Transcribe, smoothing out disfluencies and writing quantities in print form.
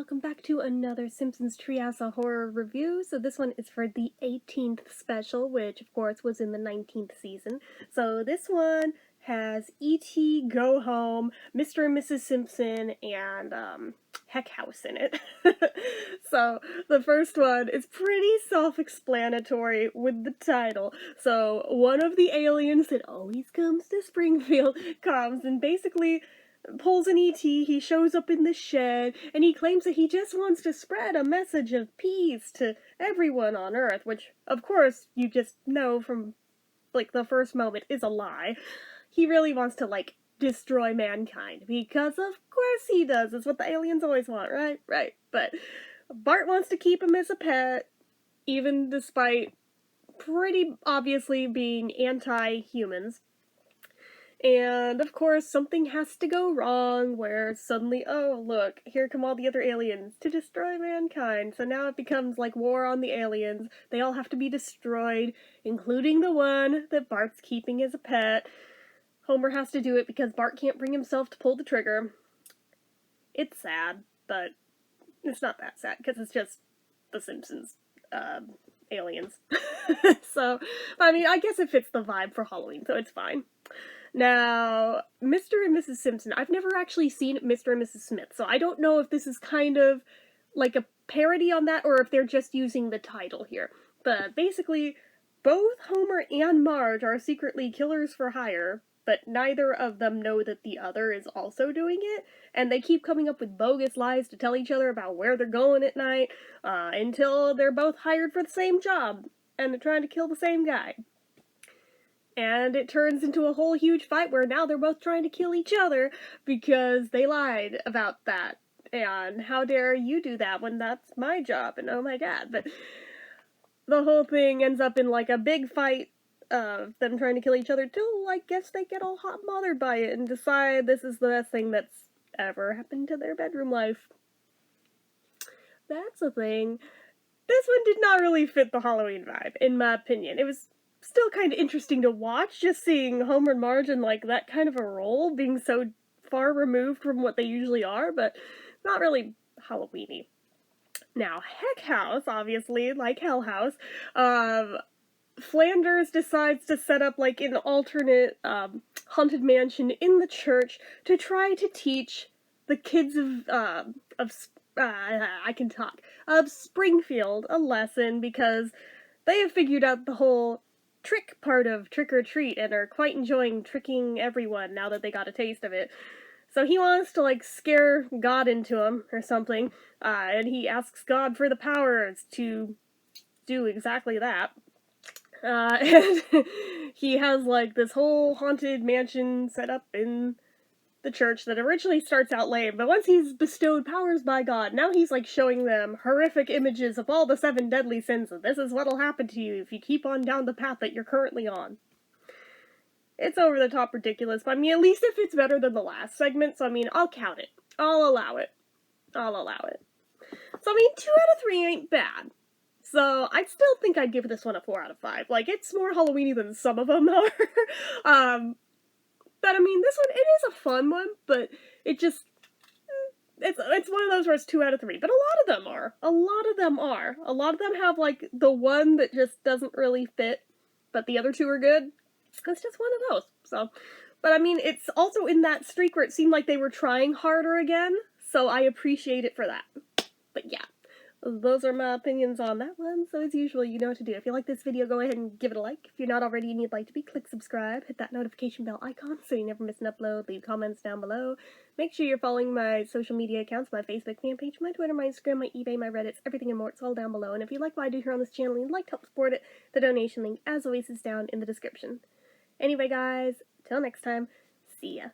welcome back to another Simpsons Treehouse, a horror review. So this one is for the 18th special, which of course was in the 19th season. So this one has E.T., Go Home, Mr. and Mrs. Simpson, and Heck House in it. So the first one is pretty self-explanatory with the title. So one of the aliens that always comes to Springfield comes and basically pulls an E.T., he shows up in the shed, and he claims that he just wants to spread a message of peace to everyone on Earth, which, of course, you just know from, like, the first moment is a lie. He really wants to, like, destroy mankind, because of course he does. It's what the aliens always want, right? Right. But Bart wants to keep him as a pet, even despite pretty obviously being anti-humans. And, of course, something has to go wrong where suddenly, oh, look, here come all the other aliens to destroy mankind. So now it becomes like war on the aliens. They all have to be destroyed, including the one that Bart's keeping as a pet. Homer has to do it because Bart can't bring himself to pull the trigger. It's sad, but it's not that sad because it's just the Simpsons aliens. So, I mean, I guess it fits the vibe for Halloween, so it's fine. Now, Mr. and Mrs. Simpson, I've never actually seen Mr. and Mrs. Smith, so I don't know if this is kind of like a parody on that or if they're just using the title here. But basically, both Homer and Marge are secretly killers for hire, but neither of them know that the other is also doing it, and they keep coming up with bogus lies to tell each other about where they're going at night, until they're both hired for the same job, and they're trying to kill the same guy. And it turns into a whole huge fight where now they're both trying to kill each other because they lied about that. And how dare you do that when that's my job, and oh my god. But the whole thing ends up in like a big fight of them trying to kill each other till I guess they get all hot and bothered by it and decide this is the best thing that's ever happened to their bedroom life. That's a thing. This one did not really fit the Halloween vibe, in my opinion. It was still kind of interesting to watch, just seeing Homer and Marge in, like, that kind of a role, being so far removed from what they usually are, but not really Halloween-y. Now, Heck House, obviously, like Hell House, Flanders decides to set up, like, an alternate, haunted mansion in the church to try to teach the kids of Springfield a lesson, because they have figured out the whole trick part of trick or treat and are quite enjoying tricking everyone now that they got a taste of it. So he wants to, like, scare God into him or something, and he asks God for the powers to do exactly that. And he has, like, this whole haunted mansion set up in the church that originally starts out lame, but once he's bestowed powers by God, now he's, like, showing them horrific images of all the 7 deadly sins, and this is what'll happen to you if you keep on down the path that you're currently on. It's over the top ridiculous, but I mean, at least if it's better than the last segment, so I mean, I'll count it. I'll allow it. So I mean, 2 out of 3 ain't bad. So I still think I'd give this one a 4 out of 5. Like, it's more Halloween-y than some of them are. But I mean, this one, it is a fun one, but it just, it's one of those where it's 2 out of 3. But a lot of them are. A lot of them have, like, the one that just doesn't really fit, but the other 2 are good. It's just one of those. So, but I mean, it's also in that streak where it seemed like they were trying harder again, so I appreciate it for that. But yeah. Those are my opinions on that one, so as usual, you know what to do. If you like this video, go ahead and give it a like. If you're not already and you'd like to be, click subscribe, hit that notification bell icon so you never miss an upload, leave comments down below. Make sure you're following my social media accounts, my Facebook fan page, my Twitter, my Instagram, my eBay, my Reddits, everything and more, it's all down below. And if you like what I do here on this channel and you'd like to help support it, the donation link, as always, is down in the description. Anyway, guys, till next time, see ya.